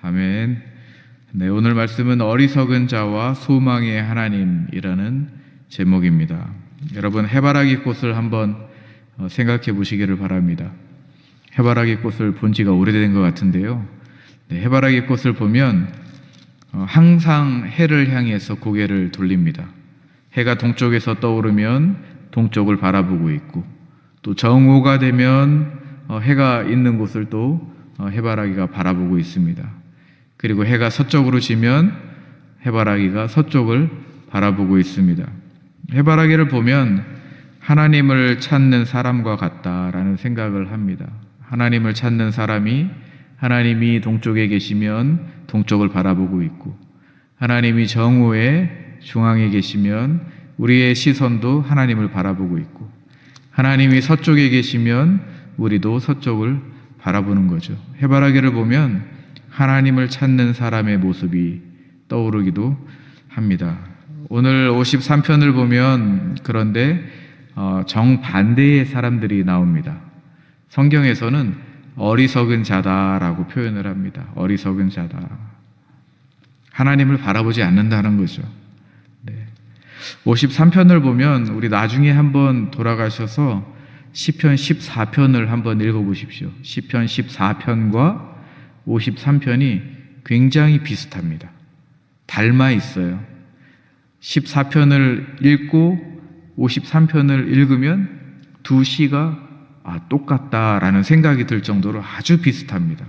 아멘. 네, 오늘 말씀은 어리석은 자와 소망의 하나님이라는 제목입니다. 여러분, 해바라기 꽃을 한번 생각해 보시기를 바랍니다. 해바라기 꽃을 본 지가 오래된 것 같은데요. 네, 해바라기 꽃을 보면 항상 해를 향해서 고개를 돌립니다. 해가 동쪽에서 떠오르면 동쪽을 바라보고 있고, 또 정오가 되면 해가 있는 곳을 또 해바라기가 바라보고 있습니다. 그리고 해가 서쪽으로 지면 해바라기가 서쪽을 바라보고 있습니다. 해바라기를 보면 하나님을 찾는 사람과 같다라는 생각을 합니다. 하나님을 찾는 사람이 하나님이 동쪽에 계시면 동쪽을 바라보고 있고, 하나님이 정오의 중앙에 계시면 우리의 시선도 하나님을 바라보고 있고, 하나님이 서쪽에 계시면 우리도 서쪽을 바라보는 거죠. 해바라기를 보면 하나님을 찾는 사람의 모습이 떠오르기도 합니다. 오늘 53편을 보면 그런데 정반대의 사람들이 나옵니다. 성경에서는 어리석은 자다라고 표현을 합니다. 어리석은 자다. 하나님을 바라보지 않는다는 거죠. 네. 53편을 보면 우리 나중에 한번 돌아가셔서 시편 14편을 한번 읽어보십시오. 시편 14편과 53편이 굉장히 비슷합니다. 닮아 있어요. 14편을 읽고 53편을 읽으면 두 시가 똑같다라는 생각이 들 정도로 아주 비슷합니다.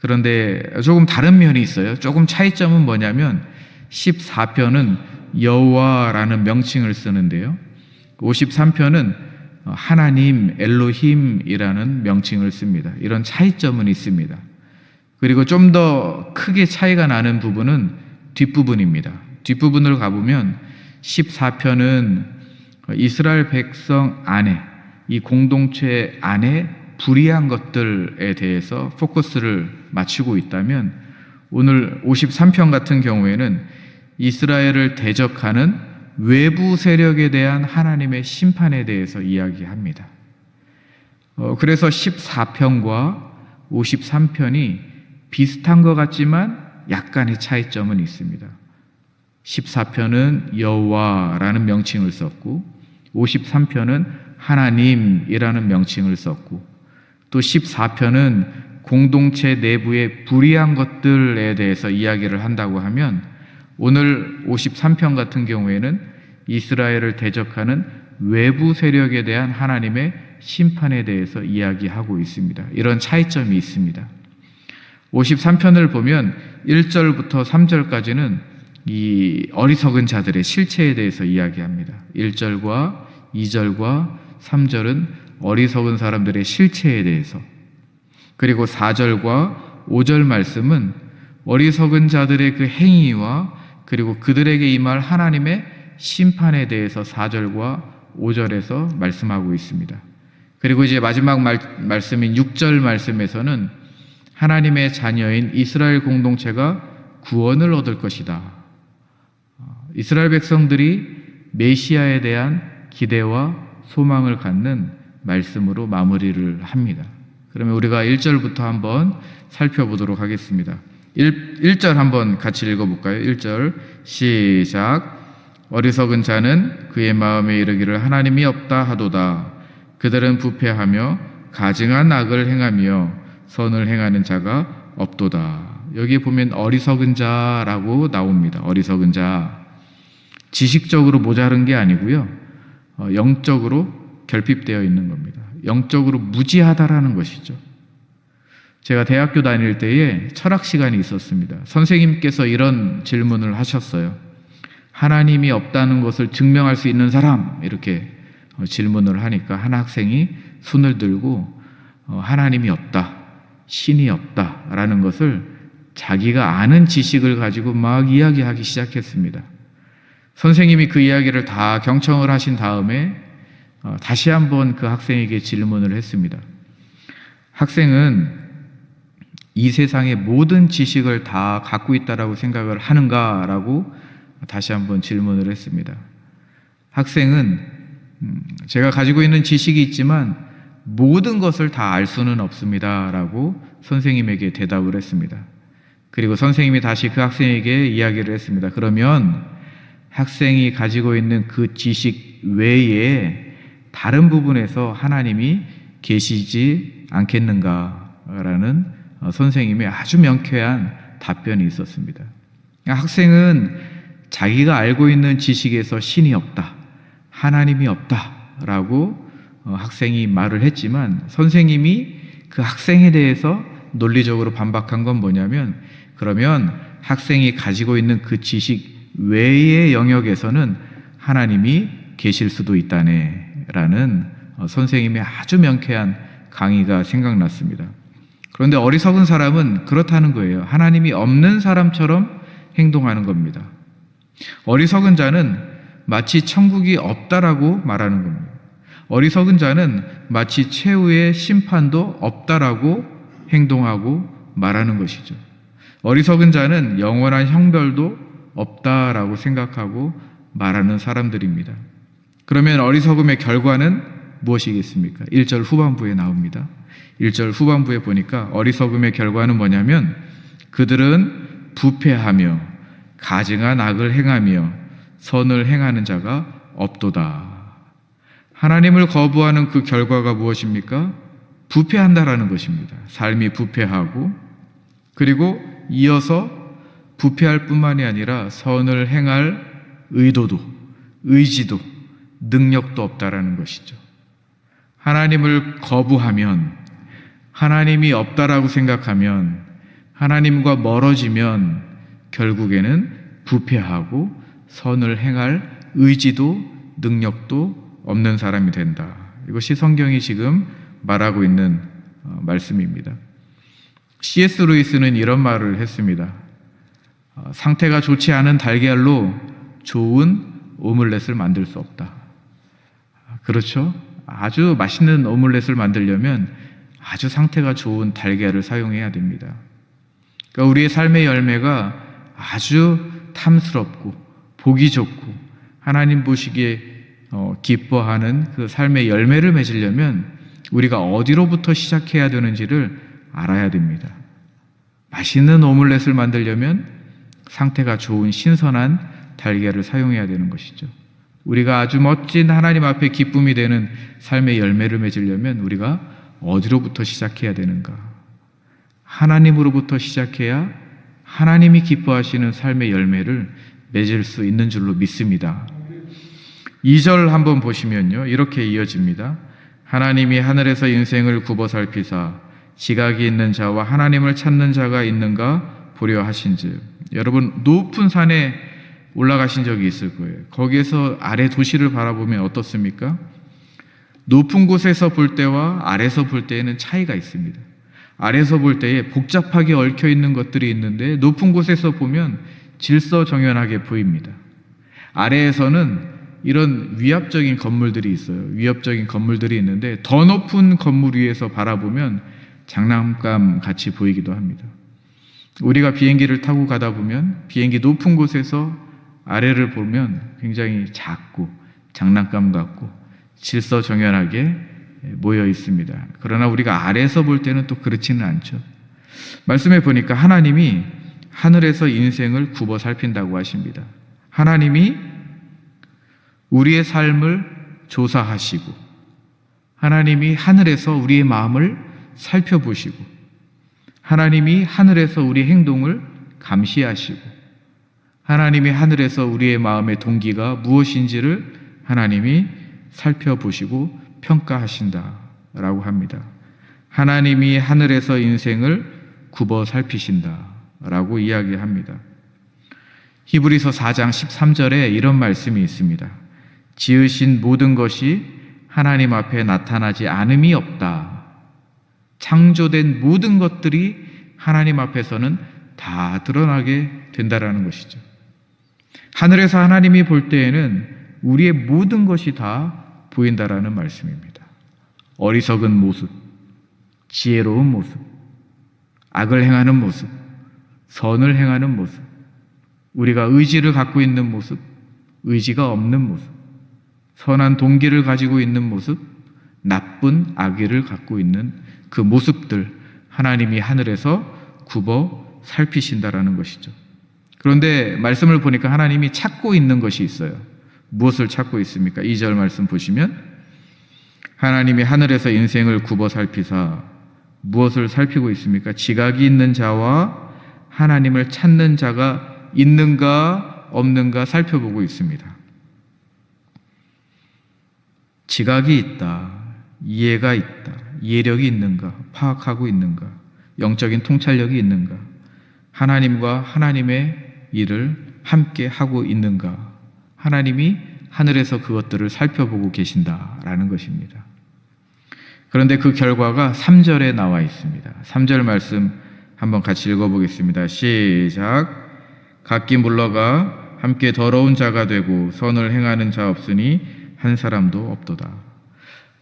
그런데 조금 다른 면이 있어요. 조금 차이점은 뭐냐면 14편은 여호와라는 명칭을 쓰는데요, 53편은 하나님, 엘로힘이라는 명칭을 씁니다. 이런 차이점은 있습니다. 그리고 좀 더 크게 차이가 나는 부분은 뒷부분입니다. 뒷부분을 가보면 14편은 이스라엘 백성 안에, 이 공동체 안에 불의한 것들에 대해서 포커스를 맞추고 있다면, 오늘 53편 같은 경우에는 이스라엘을 대적하는 외부 세력에 대한 하나님의 심판에 대해서 이야기합니다. 그래서 14편과 53편이 비슷한 것 같지만 약간의 차이점은 있습니다. 14편은 여호와라는 명칭을 썼고, 53편은 하나님이라는 명칭을 썼고, 또 14편은 공동체 내부의 불의한 것들에 대해서 이야기를 한다고 하면, 오늘 53편 같은 경우에는 이스라엘을 대적하는 외부 세력에 대한 하나님의 심판에 대해서 이야기하고 있습니다. 이런 차이점이 있습니다. 53편을 보면 1절부터 3절까지는 이 어리석은 자들의 실체에 대해서 이야기합니다. 1절과 2절과 3절은 어리석은 사람들의 실체에 대해서, 그리고 4절과 5절 말씀은 어리석은 자들의 그 행위와 그리고 그들에게 임할 하나님의 심판에 대해서 4절과 5절에서 말씀하고 있습니다. 그리고 이제 마지막 말씀인 6절 말씀에서는 하나님의 자녀인 이스라엘 공동체가 구원을 얻을 것이다. 이스라엘 백성들이 메시아에 대한 기대와 소망을 갖는 말씀으로 마무리를 합니다. 그러면 우리가 1절부터 한번 살펴보도록 하겠습니다. 1절 한번 같이 읽어볼까요? 1절 시작. 어리석은 자는 그의 마음에 이르기를 하나님이 없다 하도다. 그들은 부패하며 가증한 악을 행하며 선을 행하는 자가 없도다. 여기에 보면 어리석은 자라고 나옵니다. 어리석은 자. 지식적으로 모자른 게 아니고요, 영적으로 결핍되어 있는 겁니다. 영적으로 무지하다라는 것이죠. 제가 대학교 다닐 때에 철학 시간이 있었습니다. 선생님께서 이런 질문을 하셨어요. 하나님이 없다는 것을 증명할 수 있는 사람, 이렇게 질문을 하니까 한 학생이 손을 들고 하나님이 없다, 신이 없다라는 것을 자기가 아는 지식을 가지고 막 이야기하기 시작했습니다. 선생님이 그 이야기를 다 경청을 하신 다음에 다시 한번 그 학생에게 질문을 했습니다. 학생은 이 세상의 모든 지식을 다 갖고 있다라고 생각을 하는가라고 다시 한번 질문을 했습니다. 학생은 제가 가지고 있는 지식이 있지만 모든 것을 다 알 수는 없습니다라고 선생님에게 대답을 했습니다. 그리고 선생님이 다시 그 학생에게 이야기를 했습니다. 그러면 학생이 가지고 있는 그 지식 외에 다른 부분에서 하나님이 계시지 않겠는가라는 선생님의 아주 명쾌한 답변이 있었습니다. 학생은 자기가 알고 있는 지식에서 신이 없다, 하나님이 없다라고 학생이 말을 했지만 선생님이 그 학생에 대해서 논리적으로 반박한 건 뭐냐면, 그러면 학생이 가지고 있는 그 지식 외의 영역에서는 하나님이 계실 수도 있다네 라는 선생님의 아주 명쾌한 강의가 생각났습니다. 그런데 어리석은 사람은 그렇다는 거예요. 하나님이 없는 사람처럼 행동하는 겁니다. 어리석은 자는 마치 천국이 없다라고 말하는 겁니다. 어리석은 자는 마치 최후의 심판도 없다라고 행동하고 말하는 것이죠. 어리석은 자는 영원한 형벌도 없다라고 생각하고 말하는 사람들입니다. 그러면 어리석음의 결과는 무엇이겠습니까? 1절 후반부에 나옵니다. 1절 후반부에 보니까 어리석음의 결과는 뭐냐면 그들은 부패하며 가증한 악을 행하며 선을 행하는 자가 없도다. 하나님을 거부하는 그 결과가 무엇입니까? 부패한다라는 것입니다. 삶이 부패하고, 그리고 이어서 부패할 뿐만이 아니라 선을 행할 의도도, 의지도, 능력도 없다라는 것이죠. 하나님을 거부하면, 하나님이 없다라고 생각하면, 하나님과 멀어지면 결국에는 부패하고 선을 행할 의지도 능력도 없는 사람이 된다. 이것이 성경이 지금 말하고 있는 말씀입니다. C.S. 루이스는 이런 말을 했습니다. 상태가 좋지 않은 달걀로 좋은 오믈렛을 만들 수 없다. 그렇죠? 아주 맛있는 오믈렛을 만들려면 아주 상태가 좋은 달걀을 사용해야 됩니다. 그러니까 우리의 삶의 열매가 아주 탐스럽고 보기 좋고 하나님 보시기에 기뻐하는 그 삶의 열매를 맺으려면 우리가 어디로부터 시작해야 되는지를 알아야 됩니다. 맛있는 오믈렛을 만들려면 상태가 좋은 신선한 달걀을 사용해야 되는 것이죠. 우리가 아주 멋진 하나님 앞에 기쁨이 되는 삶의 열매를 맺으려면 우리가 어디로부터 시작해야 되는가? 하나님으로부터 시작해야 하나님이 기뻐하시는 삶의 열매를 맺을 수 있는 줄로 믿습니다. 2절 한번 보시면요, 이렇게 이어집니다. 하나님이 하늘에서 인생을 굽어 살피사 지각이 있는 자와 하나님을 찾는 자가 있는가 보려 하신즉. 여러분, 높은 산에 올라가신 적이 있을 거예요. 거기에서 아래 도시를 바라보면 어떻습니까? 높은 곳에서 볼 때와 아래서 볼 때에는 차이가 있습니다. 아래서 볼 때에 복잡하게 얽혀 있는 것들이 있는데 높은 곳에서 보면 질서정연하게 보입니다. 아래에서는 이런 위압적인 건물들이 있어요. 위협적인 건물들이 있는데 더 높은 건물 위에서 바라보면 장난감 같이 보이기도 합니다. 우리가 비행기를 타고 가다 보면 비행기 높은 곳에서 아래를 보면 굉장히 작고 장난감 같고 질서정연하게 모여 있습니다. 그러나 우리가 아래에서 볼 때는 또 그렇지는 않죠. 말씀해 보니까 하나님이 하늘에서 인생을 굽어 살핀다고 하십니다. 하나님이 우리의 삶을 조사하시고 하나님이 하늘에서 우리의 마음을 살펴보시고 하나님이 하늘에서 우리 행동을 감시하시고 하나님이 하늘에서 우리의 마음의 동기가 무엇인지를 하나님이 살펴보시고 평가하신다라고 합니다. 하나님이 하늘에서 인생을 굽어 살피신다라고 이야기합니다. 히브리서 4장 13절에 이런 말씀이 있습니다. 지으신 모든 것이 하나님 앞에 나타나지 않음이 없다. 창조된 모든 것들이 하나님 앞에서는 다 드러나게 된다라는 것이죠. 하늘에서 하나님이 볼 때에는 우리의 모든 것이 다 보인다라는 말씀입니다. 어리석은 모습, 지혜로운 모습, 악을 행하는 모습, 선을 행하는 모습, 우리가 의지를 갖고 있는 모습, 의지가 없는 모습, 선한 동기를 가지고 있는 모습, 나쁜 악의를 갖고 있는 그 모습들 하나님이 하늘에서 굽어 살피신다라는 것이죠. 그런데 말씀을 보니까 하나님이 찾고 있는 것이 있어요. 무엇을 찾고 있습니까? 2절 말씀 보시면 하나님이 하늘에서 인생을 굽어 살피사 무엇을 살피고 있습니까? 지각이 있는 자와 하나님을 찾는 자가 있는가 없는가 살펴보고 있습니다. 지각이 있다, 이해가 있다, 이해력이 있는가, 파악하고 있는가, 영적인 통찰력이 있는가, 하나님과 하나님의 일을 함께 하고 있는가, 하나님이 하늘에서 그것들을 살펴보고 계신다라는 것입니다. 그런데 그 결과가 3절에 나와 있습니다. 3절 말씀 한번 같이 읽어보겠습니다. 시작. 각기 물러가 함께 더러운 자가 되고 선을 행하는 자 없으니 한 사람도 없도다.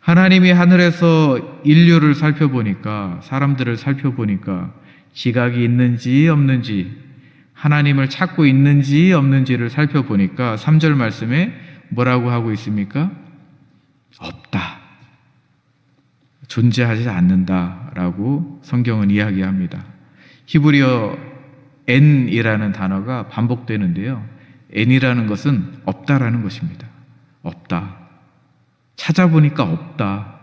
하나님이 하늘에서 인류를 살펴보니까, 사람들을 살펴보니까 지각이 있는지 없는지, 하나님을 찾고 있는지 없는지를 살펴보니까 3절 말씀에 뭐라고 하고 있습니까? 없다. 존재하지 않는다라고 성경은 이야기합니다. 히브리어 N이라는 단어가 반복되는데요. N이라는 것은 없다라는 것입니다. 없다. 찾아보니까 없다.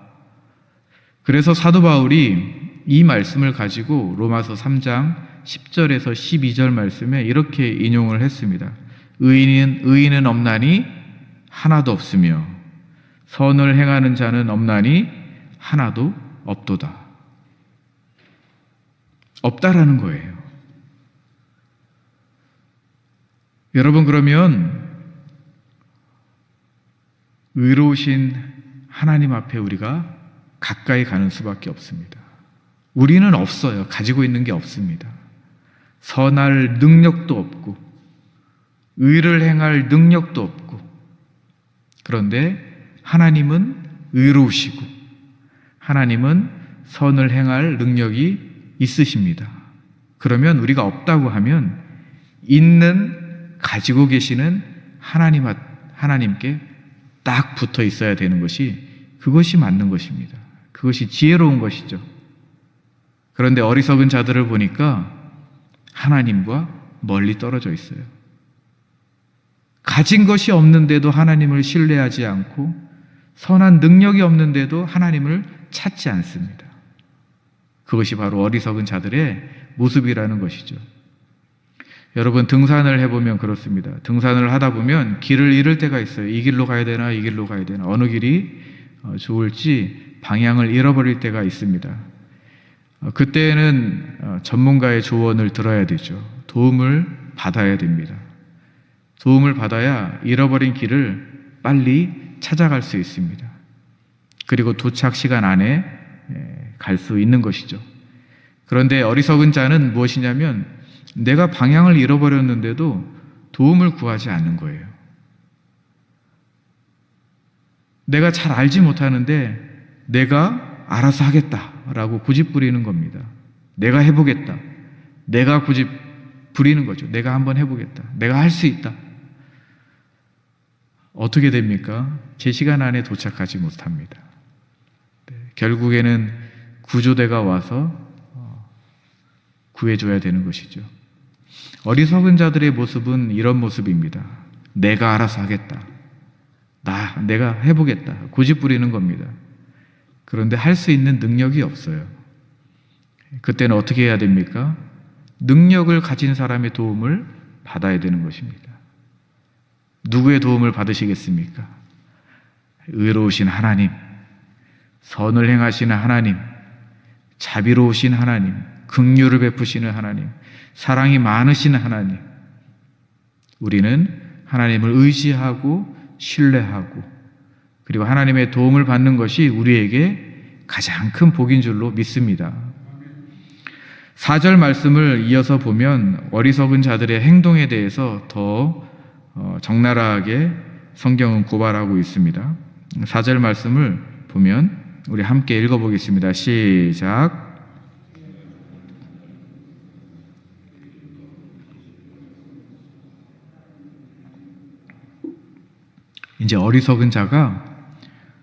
그래서 사도 바울이 이 말씀을 가지고 로마서 3장 10절에서 12절 말씀에 이렇게 인용을 했습니다. 의인은 없나니 하나도 없으며 선을 행하는 자는 없나니 하나도 없도다. 없다라는 거예요. 여러분, 그러면 의로우신 하나님 앞에 우리가 가까이 가는 수밖에 없습니다. 우리는 없어요. 가지고 있는 게 없습니다. 선할 능력도 없고 의를 행할 능력도 없고, 그런데 하나님은 의로우시고 하나님은 선을 행할 능력이 있으십니다. 그러면 우리가 없다고 하면 가지고 계시는 하나님께 딱 붙어 있어야 되는 것이, 그것이 맞는 것입니다. 그것이 지혜로운 것이죠. 그런데 어리석은 자들을 보니까 하나님과 멀리 떨어져 있어요. 가진 것이 없는데도 하나님을 신뢰하지 않고 선한 능력이 없는데도 하나님을 찾지 않습니다. 그것이 바로 어리석은 자들의 모습이라는 것이죠. 여러분, 등산을 해보면 그렇습니다. 등산을 하다 보면 길을 잃을 때가 있어요. 이 길로 가야 되나, 이 길로 가야 되나, 어느 길이 좋을지 방향을 잃어버릴 때가 있습니다. 그때는 전문가의 조언을 들어야 되죠. 도움을 받아야 됩니다. 도움을 받아야 잃어버린 길을 빨리 찾아갈 수 있습니다. 그리고 도착 시간 안에 갈 수 있는 것이죠. 그런데 어리석은 자는 무엇이냐면 내가 방향을 잃어버렸는데도 도움을 구하지 않는 거예요. 내가 잘 알지 못하는데 내가 알아서 하겠다라고 고집 부리는 겁니다. 내가 해보겠다. 내가 고집 부리는 거죠. 내가 한번 해보겠다. 내가 할 수 있다. 어떻게 됩니까? 제 시간 안에 도착하지 못합니다. 결국에는 구조대가 와서 구해줘야 되는 것이죠. 어리석은 자들의 모습은 이런 모습입니다. 내가 알아서 하겠다. 내가 해보겠다. 고집 부리는 겁니다. 그런데 할 수 있는 능력이 없어요. 그때는 어떻게 해야 됩니까? 능력을 가진 사람의 도움을 받아야 되는 것입니다. 누구의 도움을 받으시겠습니까? 의로우신 하나님, 선을 행하시는 하나님, 자비로우신 하나님, 긍휼을 베푸시는 하나님, 사랑이 많으신 하나님. 우리는 하나님을 의지하고 신뢰하고 그리고 하나님의 도움을 받는 것이 우리에게 가장 큰 복인 줄로 믿습니다. 4절 말씀을 이어서 보면 어리석은 자들의 행동에 대해서 더 적나라하게 성경은 고발하고 있습니다. 4절 말씀을 보면 우리 함께 읽어보겠습니다. 시작. 이제 어리석은 자가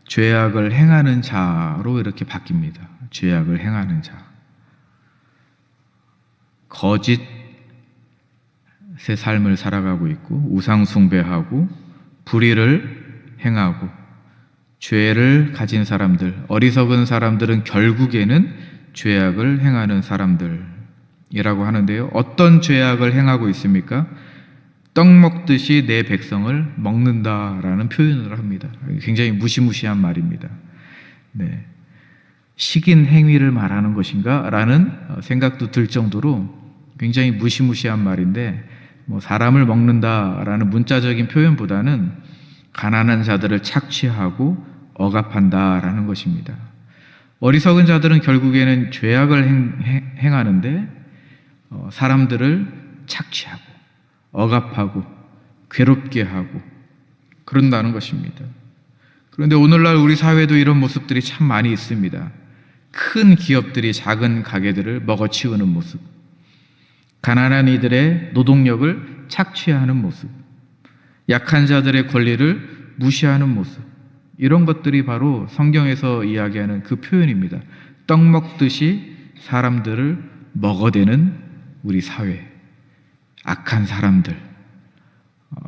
죄악을 행하는 자로 이렇게 바뀝니다. 죄악을 행하는 자. 거짓의 삶을 살아가고 있고 우상 숭배하고 불의를 행하고 죄를 가진 사람들, 어리석은 사람들은 결국에는 죄악을 행하는 사람들이라고 하는데요. 어떤 죄악을 행하고 있습니까? 떡 먹듯이 내 백성을 먹는다라는 표현을 합니다. 굉장히 무시무시한 말입니다. 네. 식인 행위를 말하는 것인가? 라는 생각도 들 정도로 굉장히 무시무시한 말인데, 사람을 먹는다라는 문자적인 표현보다는 가난한 자들을 착취하고 억압한다라는 것입니다. 어리석은 자들은 결국에는 죄악을 행하는데 사람들을 착취하고 억압하고 괴롭게 하고 그런다는 것입니다. 그런데 오늘날 우리 사회도 이런 모습들이 참 많이 있습니다. 큰 기업들이 작은 가게들을 먹어치우는 모습, 가난한 이들의 노동력을 착취하는 모습, 약한 자들의 권리를 무시하는 모습, 이런 것들이 바로 성경에서 이야기하는 그 표현입니다. 떡 먹듯이 사람들을 먹어대는 우리 사회, 악한 사람들,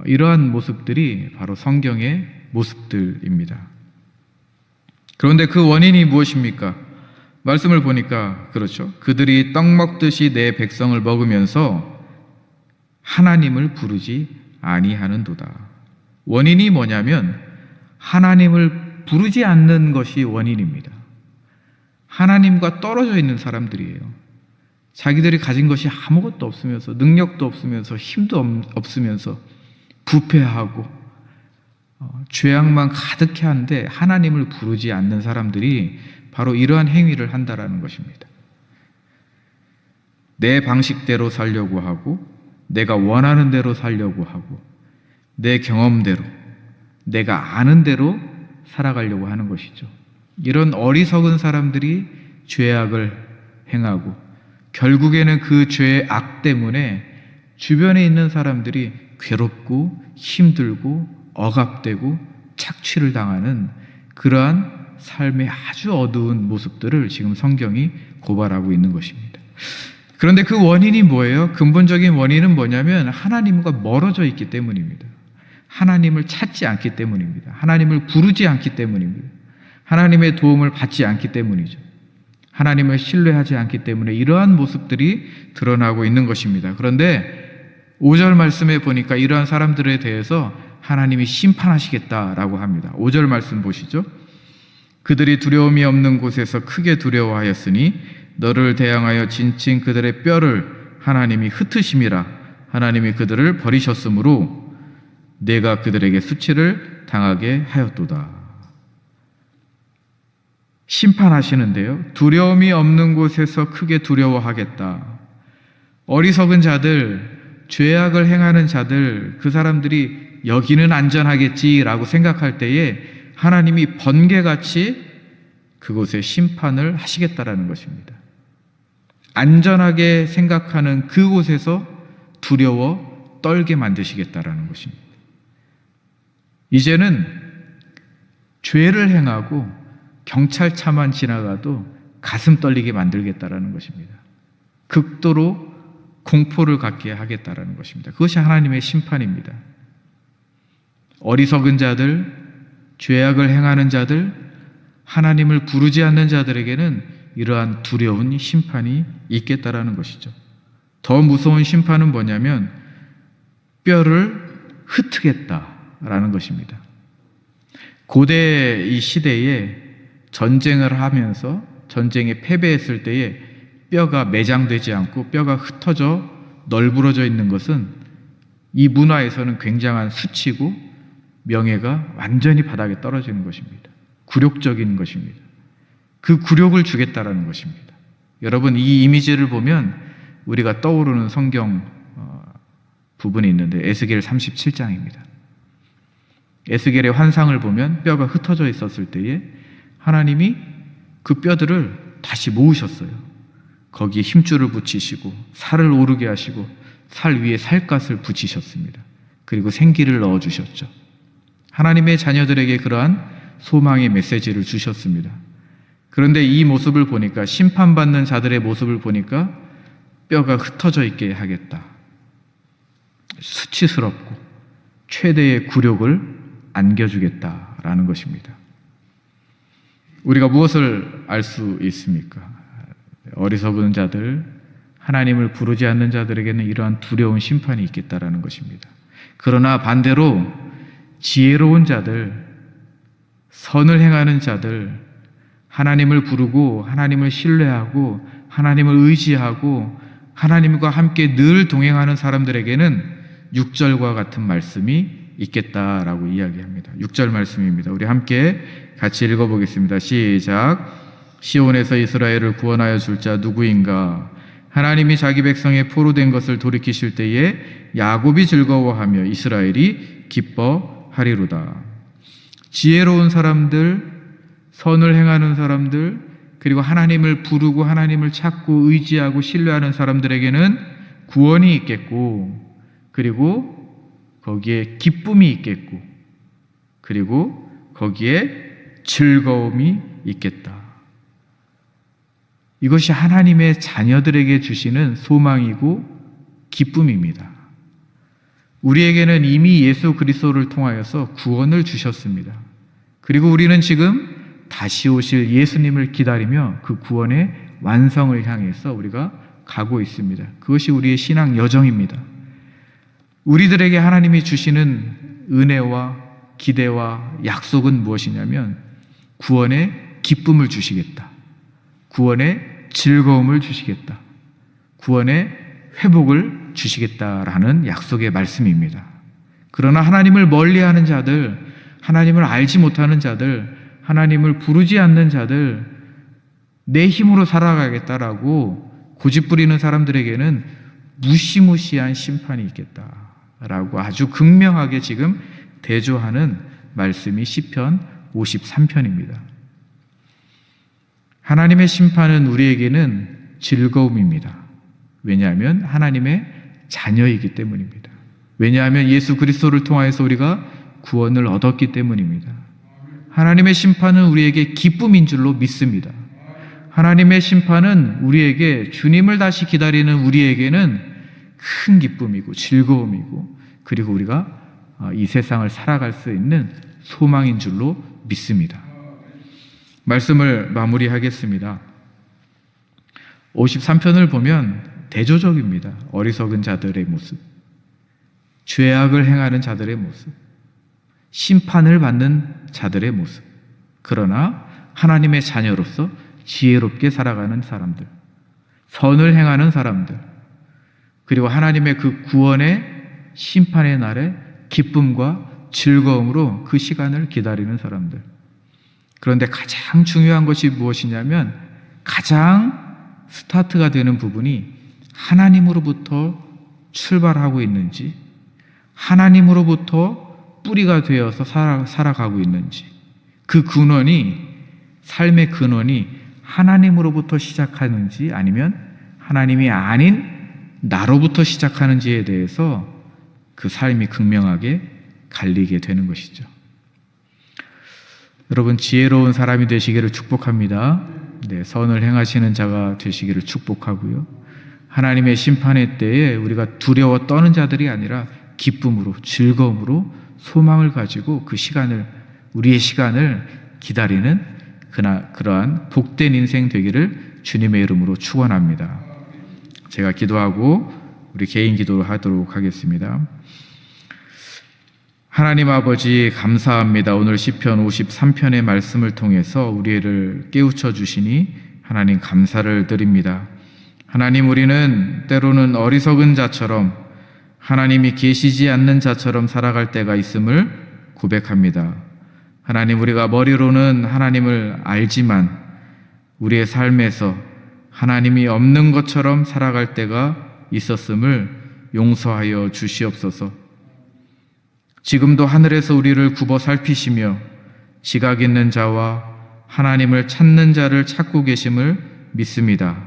이러한 모습들이 바로 성경의 모습들입니다. 그런데 그 원인이 무엇입니까? 말씀을 보니까 그렇죠. 그들이 떡 먹듯이 내 백성을 먹으면서 하나님을 부르지 아니하는도다. 원인이 뭐냐면 하나님을 부르지 않는 것이 원인입니다. 하나님과 떨어져 있는 사람들이에요. 자기들이 가진 것이 아무것도 없으면서, 능력도 없으면서, 힘도 없으면서 부패하고 죄악만 가득해 하는데 하나님을 부르지 않는 사람들이 바로 이러한 행위를 한다라는 것입니다. 내 방식대로 살려고 하고, 내가 원하는 대로 살려고 하고, 내 경험대로, 내가 아는 대로 살아가려고 하는 것이죠. 이런 어리석은 사람들이 죄악을 행하고 결국에는 그 죄의 악 때문에 주변에 있는 사람들이 괴롭고 힘들고 억압되고 착취를 당하는 그러한 삶의 아주 어두운 모습들을 지금 성경이 고발하고 있는 것입니다. 그런데 그 원인이 뭐예요? 근본적인 원인은 뭐냐면 하나님과 멀어져 있기 때문입니다. 하나님을 찾지 않기 때문입니다. 하나님을 부르지 않기 때문입니다. 하나님의 도움을 받지 않기 때문이죠. 하나님을 신뢰하지 않기 때문에 이러한 모습들이 드러나고 있는 것입니다. 그런데 5절 말씀에 보니까 이러한 사람들에 대해서 하나님이 심판하시겠다라고 합니다. 5절 말씀 보시죠. 그들이 두려움이 없는 곳에서 크게 두려워하였으니 너를 대항하여 진친 그들의 뼈를 하나님이 흩으심이라. 하나님이 그들을 버리셨으므로 내가 그들에게 수치를 당하게 하였도다. 심판하시는데요. 두려움이 없는 곳에서 크게 두려워하겠다. 어리석은 자들, 죄악을 행하는 자들, 그 사람들이 여기는 안전하겠지라고 생각할 때에 하나님이 번개같이 그곳에 심판을 하시겠다라는 것입니다. 안전하게 생각하는 그곳에서 두려워 떨게 만드시겠다라는 것입니다. 이제는 죄를 행하고 경찰차만 지나가도 가슴 떨리게 만들겠다라는 것입니다. 극도로 공포를 갖게 하겠다라는 것입니다. 그것이 하나님의 심판입니다. 어리석은 자들, 죄악을 행하는 자들, 하나님을 부르지 않는 자들에게는 이러한 두려운 심판이 있겠다라는 것이죠. 더 무서운 심판은 뭐냐면 뼈를 흩트겠다라는 것입니다. 고대 이 시대에 전쟁을 하면서 전쟁에 패배했을 때에 뼈가 매장되지 않고 뼈가 흩어져 널브러져 있는 것은 이 문화에서는 굉장한 수치고 명예가 완전히 바닥에 떨어지는 것입니다. 굴욕적인 것입니다. 그 굴욕을 주겠다라는 것입니다. 여러분, 이 이미지를 보면 우리가 떠오르는 성경 부분이 있는데 에스겔 37장입니다. 에스겔의 환상을 보면 뼈가 흩어져 있었을 때에 하나님이 그 뼈들을 다시 모으셨어요. 거기에 힘줄을 붙이시고 살을 오르게 하시고 살 위에 살갗을 붙이셨습니다. 그리고 생기를 넣어주셨죠. 하나님의 자녀들에게 그러한 소망의 메시지를 주셨습니다. 그런데 이 모습을 보니까, 심판받는 자들의 모습을 보니까 뼈가 흩어져 있게 하겠다. 수치스럽고 최대의 굴욕을 안겨주겠다라는 것입니다. 우리가 무엇을 알 수 있습니까? 어리석은 자들, 하나님을 부르지 않는 자들에게는 이러한 두려운 심판이 있겠다라는 것입니다. 그러나 반대로 지혜로운 자들, 선을 행하는 자들, 하나님을 부르고 하나님을 신뢰하고 하나님을 의지하고 하나님과 함께 늘 동행하는 사람들에게는 6절과 같은 말씀이 있겠다라고 이야기합니다. 6절 말씀입니다. 우리 함께 같이 읽어보겠습니다. 시작. 시온에서 이스라엘을 구원하여 줄 자 누구인가? 하나님이 자기 백성의 포로된 것을 돌이키실 때에 야곱이 즐거워하며 이스라엘이 기뻐하리로다. 지혜로운 사람들, 선을 행하는 사람들, 그리고 하나님을 부르고 하나님을 찾고 의지하고 신뢰하는 사람들에게는 구원이 있겠고, 그리고 거기에 기쁨이 있겠고, 그리고 거기에 즐거움이 있겠다. 이것이 하나님의 자녀들에게 주시는 소망이고 기쁨입니다. 우리에게는 이미 예수 그리스도를 통하여서 구원을 주셨습니다. 그리고 우리는 지금 다시 오실 예수님을 기다리며 그 구원의 완성을 향해서 우리가 가고 있습니다. 그것이 우리의 신앙 여정입니다. 우리들에게 하나님이 주시는 은혜와 기대와 약속은 무엇이냐면 구원의 기쁨을 주시겠다. 구원의 즐거움을 주시겠다. 구원의 회복을 주시겠다라는 약속의 말씀입니다. 그러나 하나님을 멀리하는 자들, 하나님을 알지 못하는 자들, 하나님을 부르지 않는 자들, 내 힘으로 살아가겠다라고 고집부리는 사람들에게는 무시무시한 심판이 있겠다라고 아주 극명하게 지금 대조하는 말씀이 시편 53편입니다. 하나님의 심판은 우리에게는 즐거움입니다. 왜냐하면 하나님의 자녀이기 때문입니다. 왜냐하면 예수 그리스도를 통하여서 우리가 구원을 얻었기 때문입니다. 하나님의 심판은 우리에게 기쁨인 줄로 믿습니다. 하나님의 심판은 우리에게 주님을 다시 기다리는 우리에게는 큰 기쁨이고 즐거움이고 그리고 우리가 이 세상을 살아갈 수 있는 소망인 줄로 믿습니다. 말씀을 마무리하겠습니다. 53편을 보면 대조적입니다. 어리석은 자들의 모습, 죄악을 행하는 자들의 모습, 심판을 받는 자들의 모습, 그러나 하나님의 자녀로서 지혜롭게 살아가는 사람들, 선을 행하는 사람들, 그리고 하나님의 그 구원의 심판의 날에 기쁨과 즐거움으로 그 시간을 기다리는 사람들. 그런데 가장 중요한 것이 무엇이냐면 가장 스타트가 되는 부분이 하나님으로부터 출발하고 있는지, 하나님으로부터 뿌리가 되어서 살아가고 있는지, 그 근원이, 삶의 근원이 하나님으로부터 시작하는지 아니면 하나님이 아닌 나로부터 시작하는지에 대해서 그 삶이 극명하게 갈리게 되는 것이죠. 여러분, 지혜로운 사람이 되시기를 축복합니다. 네, 선을 행하시는 자가 되시기를 축복하고요. 하나님의 심판의 때에 우리가 두려워 떠는 자들이 아니라 기쁨으로, 즐거움으로 소망을 가지고 그 시간을, 우리의 시간을 기다리는 그러한 복된 인생 되기를 주님의 이름으로 축원합니다. 제가 기도하고 우리 개인 기도를 하도록 하겠습니다. 하나님 아버지, 감사합니다. 오늘 시편 53편의 말씀을 통해서 우리를 깨우쳐 주시니 하나님 감사를 드립니다. 하나님, 우리는 때로는 어리석은 자처럼, 하나님이 계시지 않는 자처럼 살아갈 때가 있음을 고백합니다. 하나님, 우리가 머리로는 하나님을 알지만 우리의 삶에서 하나님이 없는 것처럼 살아갈 때가 있었음을 용서하여 주시옵소서. 지금도 하늘에서 우리를 굽어 살피시며 지각 있는 자와 하나님을 찾는 자를 찾고 계심을 믿습니다.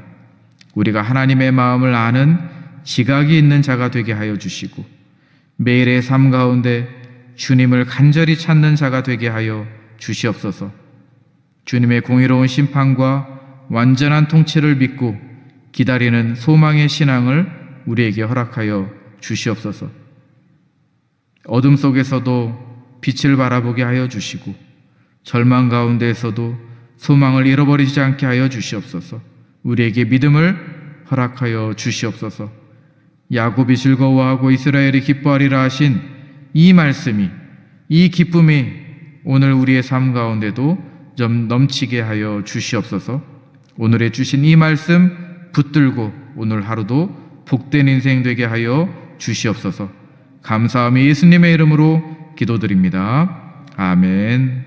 우리가 하나님의 마음을 아는 지각이 있는 자가 되게 하여 주시고 매일의 삶 가운데 주님을 간절히 찾는 자가 되게 하여 주시옵소서. 주님의 공의로운 심판과 완전한 통치를 믿고 기다리는 소망의 신앙을 우리에게 허락하여 주시옵소서. 어둠 속에서도 빛을 바라보게 하여 주시고 절망 가운데에서도 소망을 잃어버리지 않게 하여 주시옵소서. 우리에게 믿음을 허락하여 주시옵소서. 야곱이 즐거워하고 이스라엘이 기뻐하리라 하신 이 말씀이, 이 기쁨이 오늘 우리의 삶 가운데도 좀 넘치게 하여 주시옵소서. 오늘의 주신 이 말씀 붙들고 오늘 하루도 복된 인생 되게 하여 주시옵소서. 감사함이 예수님의 이름으로 기도드립니다. 아멘.